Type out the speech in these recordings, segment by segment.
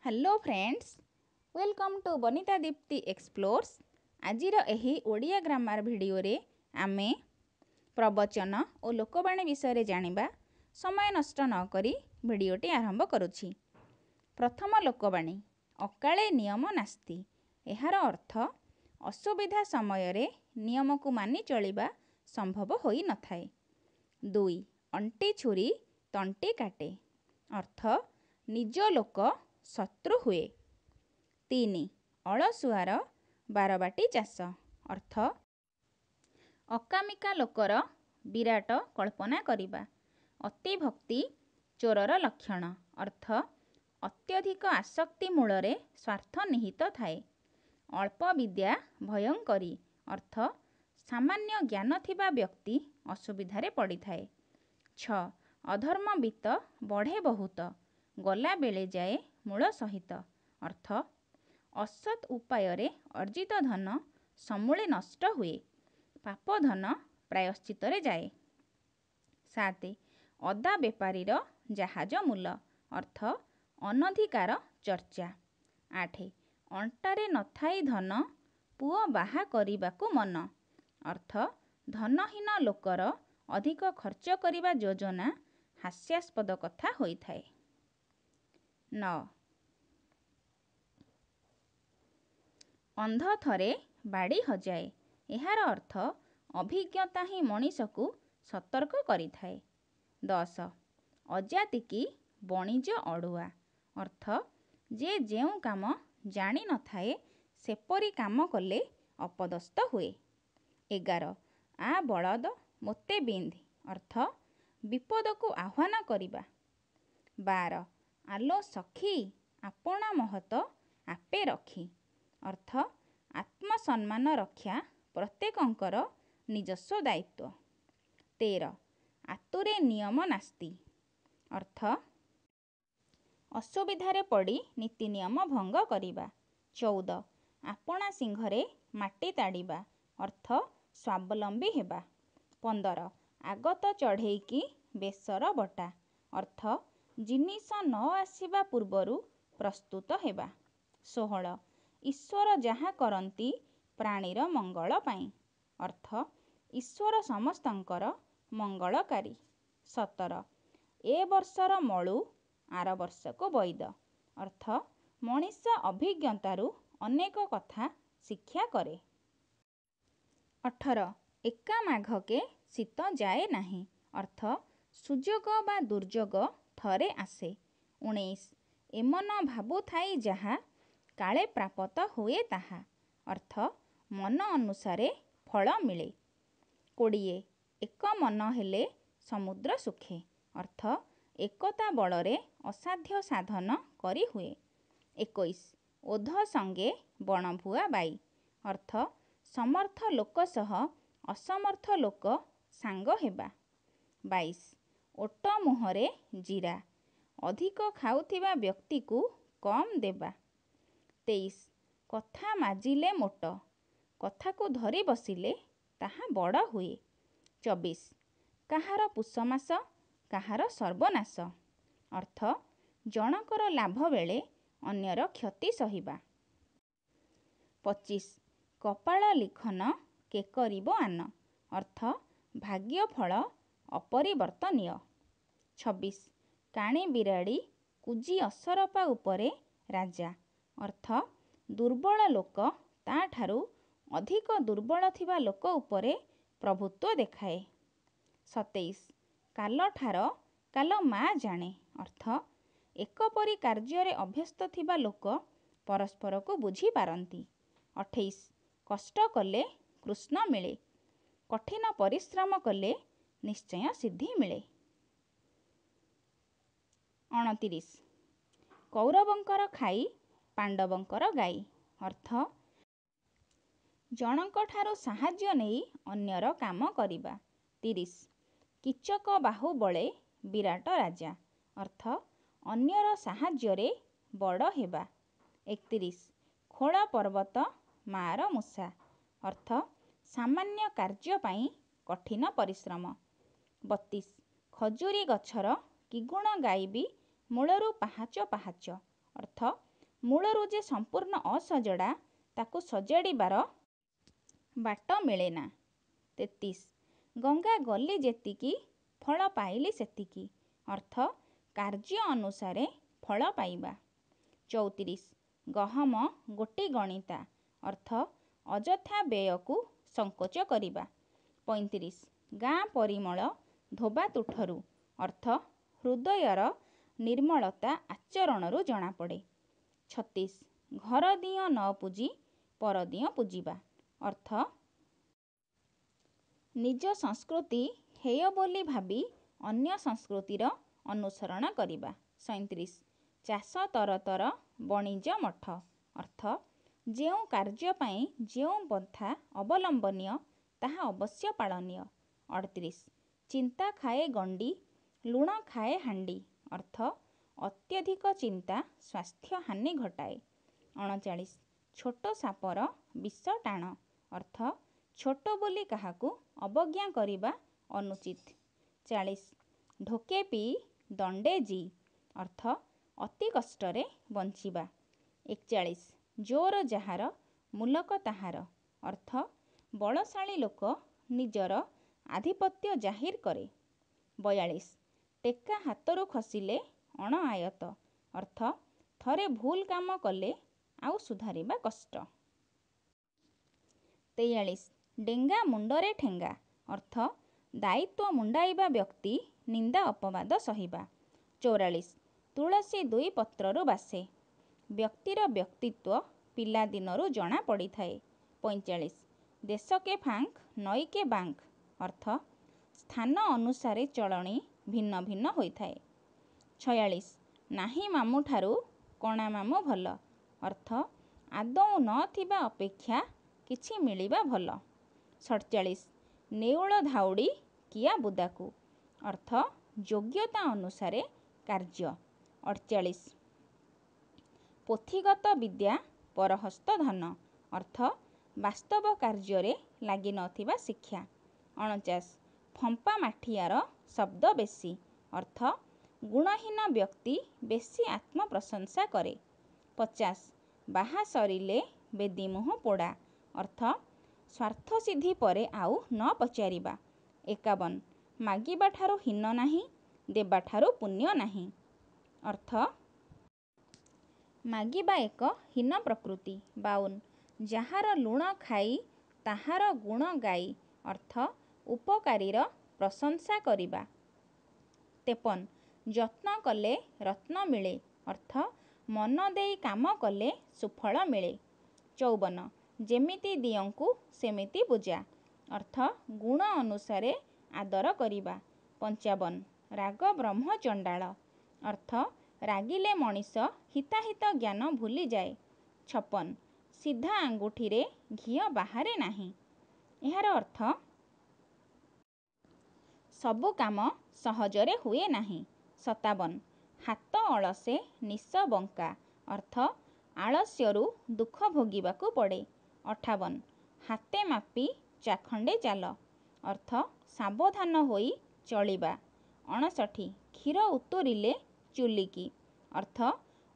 Hello friends, welcome to Banita Dipti explores. आजिर एही Odia grammar video रे आमे प्रवचन और लोकवाणी विषय जानिबा। समय नष्ट न करी भिडियोटी आरंभ करुछि। प्रथम लोकवाणी, अकाले नियम नास्ति। एहार अर्थ असुविधा समय रे नियम को मानि चलिबा संभव होई न थाए। 2, अंटी छुरी तंटी काटे। अर्थ निज लोक शत्रु हुए। 3, अलसुआर बारबाटी चाष। अर्थ अकामिका लोकर विराट कल्पना करिबा। अति भक्ति चोरर लक्षण। अर्थ अत्यधिक आसक्ति मूलरे स्वार्थ निहित थाए। अल्प विद्या भयंकरी। अर्थ सामान्य ज्ञान थिबा व्यक्ति असुविधारे पड़ी थाए। 6, अधर्मवित्त बढ़े बहुत, गला बेले जाए मूल सहित। अर्थ असत उपाय अर्जित धन समूले नष्ट हुए, पाप धन प्रायश्चित जाए। 7, अदा बेपारीर जहाज मूल। अर्थ अनधिकार चर्चा। 8, अंटारे नथाई धन पुओ बाहा करिबाकु मन। अर्थ धनहीन लोकर अधिक खर्च करिबा योजना हास्यास्पद कथा होई थाए। 9, अंध थरे बाड़ी हजाए। एहार अर्थ अभिज्ञता ही मनीषकु सतर्क करि थाए। 10, अजातिकी बणिज अड़ुआ। अर्थ जे जेउ काम जानी न थाए सेपरी काम कले अपदस्थ हुए। 11, आ बलद मोते बिंध। अर्थ विपद को आह्वान करिबा। 12, आलो सखी आपना महत आपे रखी। अर्थ आत्मसम्मान रक्षा प्रत्येकंकर निजस्व दायित्व। 13, आतुरे नियम नास्ति। अर्थ असुविधारे पड़ी नीति नियम भंग करिबा। 14, आपना सिंघरे माटी ताड़िबा। अर्थ स्वावलंबी हेबा। 15, आगत चढ़ेईकी बेसर बटा। अर्थ जिनिस न आसिबा पूर्वरु प्रस्तुत हेबा। 16, ईश्वर जहाँ करती प्राणीर मंगल पाई। अर्थ ईश्वर समस्तंकर मंगलकारी। 17, ए वर्षर मळु आर वर्षको वैद। अर्थ मनीष अभिज्ञतारु अनेक कथा शिक्षा करे। 18, एका माघके शीत जाए नाही। अर्थ सुजोग बा दुर्जोग थरे आसे। 19, एमन भाबु थाई जहा काले प्राप्त हुए ताहा। अर्थ मन अनुसारे फल मिले। 20, एक मन हेले समुद्र सुखे। अर्थ एकता बलरे असाध्य साधन करी हुए। 21, ओध संगे बणभुआ बाई। अर्थ समर्थ लोक सह असमर्थ लोक सांग हेबा। 22, ओट मुहरे जीरा। अधिक खाउथिबा व्यक्ति को कम देबा। 23, कथा माजिले मोट, कथा को धरी बसिले ताहा बड़ हुए। 24, काहार पुषमास काहार सर्वनाश। अर्थ जनकर लाभ बेले अन्यर क्षति सहिबा। 25, कपाल लिखन के करिब आन। अर्थ भाग्य फल अपरिवर्तनीय। 26, काणी बिराड़ी कुजी असरपा उपरे राजा। अर्थ दुर्बल लोक ताठारु अधिक दुर्बल थिबा लोक उपरे प्रभुत्व देखाए। 27, काल ठार काल मा जाने। अर्थ एकपरी कार्य अभ्यस्त थिबा लोक परस्पर को बुझी पारंती। 28, कष्ट कले कृष्ण मिले, कठिन परिश्रम कले निश्चय सिद्धि मिले। 29, कौरवंकर खाई पांडवंकर गाई। अर्थ जनक ठारो साहाय्य नेई अन्यर काम करिबा। 30, किचक बाहु बळे विराट राजा। अर्थ अन्यर साहाय्य बड़ हेबा। 31, खोल पर्वत मार मूषा। अर्थ सामान्य कार्य पाई कठिन परिश्रम। 32, खजुरी गछर कि गुण गाइबी मूलरू पाहाच पाहाच। अर्थ ମୂଳରୁ ଯେ ସମ୍ପୂର୍ଣ୍ଣ ଅସଜଡ଼ା ତାକୁ ସଜାଡ଼ିବାର ବାଟ ମିଳେନା। 33 ଗଙ୍ଗା ଗଲି ଯେତିକି ଫଳ ପାଇଲି ସେତିକି ଅର୍ଥ କାର୍ଯ୍ୟ ଅନୁସାରେ ଫଳ ପାଇବା। 34 ଗହମ ଗୋଟି ଗଣିତା ଅର୍ଥ ଅଯଥା ବ୍ୟୟକୁ ସଙ୍କୋଚ କରିବା। 35 ଗାଁ ପରିମଳ ଧୋବା ତୁଠରୁ ଅର୍ଥ ହୃଦୟର ନିର୍ମଳତା ଆଚରଣରୁ ଜଣାପଡ଼େ। 36 ଘର ଦିଅଁ ନ ପୂଜି ପରଦିଅଁ ପୂଜିବା ଅର୍ଥ ନିଜ ସଂସ୍କୃତି ହେୟ ବୋଲି ଭାବି ଅନ୍ୟ ସଂସ୍କୃତିର ଅନୁସରଣ କରିବା। 37 ଚାଷ ତରତର ବଣିଜ ମଠ ଅର୍ଥ ଯେଉଁ କାର୍ଯ୍ୟ ପାଇଁ ଯେଉଁ ପନ୍ଥା ଅବଲମ୍ବନୀୟ ତାହା ଅବଶ୍ୟ ପାଳନୀୟ। 38 ଚିନ୍ତା ଖାଏ ଗଣ୍ଡି ଲୁଣ ଖାଏ ହାଣ୍ଡି ଅର୍ଥ ଅତ୍ୟଧିକ ଚିନ୍ତା ସ୍ୱାସ୍ଥ୍ୟ ହାନି ଘଟାଏ। 39 ଛୋଟ ସାପର ବିଷ ଟାଣ ଅର୍ଥ ଛୋଟ ବୋଲି କାହାକୁ ଅବଜ୍ଞା କରିବା ଅନୁଚିତ। 40 ଢୋକେ ପିଇ ଦଣ୍ଡେ ଜି ଅର୍ଥ ଅତି କଷ୍ଟରେ ବଞ୍ଚିବା। 41 ଜୋର ଯାହାର ମୁଲକ ତାହାର ଅର୍ଥ ବଳଶାଳୀ ଲୋକ ନିଜର ଆଧିପତ୍ୟ ଜାହିର କରେ। 42 ଟେକା ହାତରୁ ଖସିଲେ ଅଣଆୟତ ଅର୍ଥ ଥରେ ଭୁଲ କାମ କଲେ ଆଉ ସୁଧାରିବା କଷ୍ଟ। 43 ଡେଙ୍ଗା ମୁଣ୍ଡରେ ଠେଙ୍ଗା ଅର୍ଥ ଦାୟିତ୍ୱ ମୁଣ୍ଡାଇବା ବ୍ୟକ୍ତି ନିନ୍ଦା ଅପବାଦ ସହିବା। 44 ତୁଳସୀ ଦୁଇ ପତ୍ରରୁ ବାସେ ବ୍ୟକ୍ତିର ବ୍ୟକ୍ତିତ୍ୱ ପିଲାଦିନରୁ ଜଣା ପଡ଼ିଥାଏ। 45 ଦେଶକେ ଫାଙ୍କ ନଈକେ ବାଙ୍କ ଅର୍ଥ ସ୍ଥାନ ଅନୁସାରେ ଚଳଣି ଭିନ୍ନ ଭିନ୍ନ ହୋଇଥାଏ। 46 ନାହିଁ ମାମୁଁ ଠାରୁ କଣା ମାମୁଁ ଭଲ ଅର୍ଥ ଆଦୌ ନଥିବା ଅପେକ୍ଷା କିଛି ମିଳିବା ଭଲ। 47 ନେଉଳ ଧାଉଡ଼ି କିଆ ବୁଦାକୁ ଅର୍ଥ ଯୋଗ୍ୟତା ଅନୁସାରେ କାର୍ଯ୍ୟ। 48 ପୋଥିଗତ ବିଦ୍ୟା ପରହସ୍ତ ଧନ ଅର୍ଥ ବାସ୍ତବ କାର୍ଯ୍ୟରେ ଲାଗିନଥିବା ଶିକ୍ଷା। 49 ଫମ୍ପା ମାଠିଆର ଶବ୍ଦ ବେଶୀ ଅର୍ଥ ଗୁଣହୀନ ବ୍ୟକ୍ତି ବେଶୀ ଆତ୍ମପ୍ରଶଂସା କରେ। 50 ବାହା ସରିଲେ ବେଦି ମୁହଁ ପୋଡ଼ା ଅର୍ଥ ସ୍ୱାର୍ଥସିଦ୍ଧି ପରେ ଆଉ ନ ପଚାରିବା। 51 ମାଗିବାଠାରୁ ହୀନ ନାହିଁ ଦେବାଠାରୁ ପୁଣ୍ୟ ନାହିଁ ଅର୍ଥ ମାଗିବା ଏକ ହୀନ ପ୍ରକୃତି। 52 ଯାହାର ଲୁଣ ଖାଇ ତାହାର ଗୁଣ ଗାଇ ଅର୍ଥ ଉପକାରୀର ପ୍ରଶଂସା କରିବା। 53 ଯତ୍ନ କଲେ ରତ୍ନ ମିଳେ ଅର୍ଥ ମନ ଦେଇ କାମ କଲେ ସୁଫଳ ମିଳେ। 54 ଯେମିତି ଦିଅଙ୍କୁ ସେମିତି ପୂଜା ଅର୍ଥ ଗୁଣ ଅନୁସାରେ ଆଦର କରିବା। 55 ରାଗ ବ୍ରହ୍ମ ଚଣ୍ଡାଳ ଅର୍ଥ ରାଗିଲେ ମଣିଷ ହିତାହିତ ଜ୍ଞାନ ଭୁଲିଯାଏ। 56 ସିଧା ଆଙ୍ଗୁଠିରେ ଘିଅ ବାହାରେ ନାହିଁ ଏହାର ଅର୍ଥ ସବୁ କାମ ସହଜରେ ହୁଏ ନାହିଁ। 57 ହାତ ଅଳସେ ନିଶ ବଙ୍କା ଅର୍ଥ ଆଳସ୍ୟରୁ ଦୁଃଖ ଭୋଗିବାକୁ ପଡ଼େ। 58 ହାତେ ମାପି ଚାଖଣ୍ଡେ ଚାଲ ଅର୍ଥ ସାବଧାନ ହୋଇ ଚଳିବା। 59 କ୍ଷୀର ଉତୁରିଲେ ଚୁଲିକି ଅର୍ଥ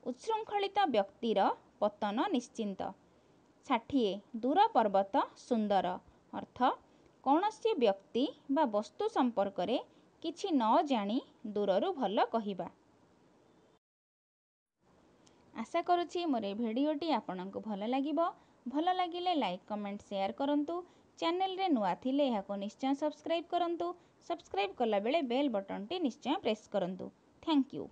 ଉଚ୍ଛୃଙ୍ଖଳିତ ବ୍ୟକ୍ତିର ପତନ ନିଶ୍ଚିନ୍ତ। 60 ଦୂର ପର୍ବତ ସୁନ୍ଦର ଅର୍ଥ କୌଣସି ବ୍ୟକ୍ତି ବା ବସ୍ତୁ ସମ୍ପର୍କରେ କିଛି ନ ଜାଣି ଦୂରରୁ ଭଲ କହିବା। ଆଶା କରୁଛି ମୋର ଏ ଭିଡ଼ିଓଟି ଆପଣଙ୍କୁ ଭଲ ଲାଗିବ। ଭଲ ଲାଗିଲେ ଲାଇକ୍ କମେଣ୍ଟ ସେୟାର କରନ୍ତୁ। ଚ୍ୟାନେଲରେ ନୂଆ ଥିଲେ ଏହାକୁ ନିଶ୍ଚୟ ସବସ୍କ୍ରାଇବ୍ କରନ୍ତୁ। ସବସ୍କ୍ରାଇବ୍ କଲାବେଳେ ବେଲ୍ ବଟନଟି ନିଶ୍ଚୟ ପ୍ରେସ୍ କରନ୍ତୁ। Thank you.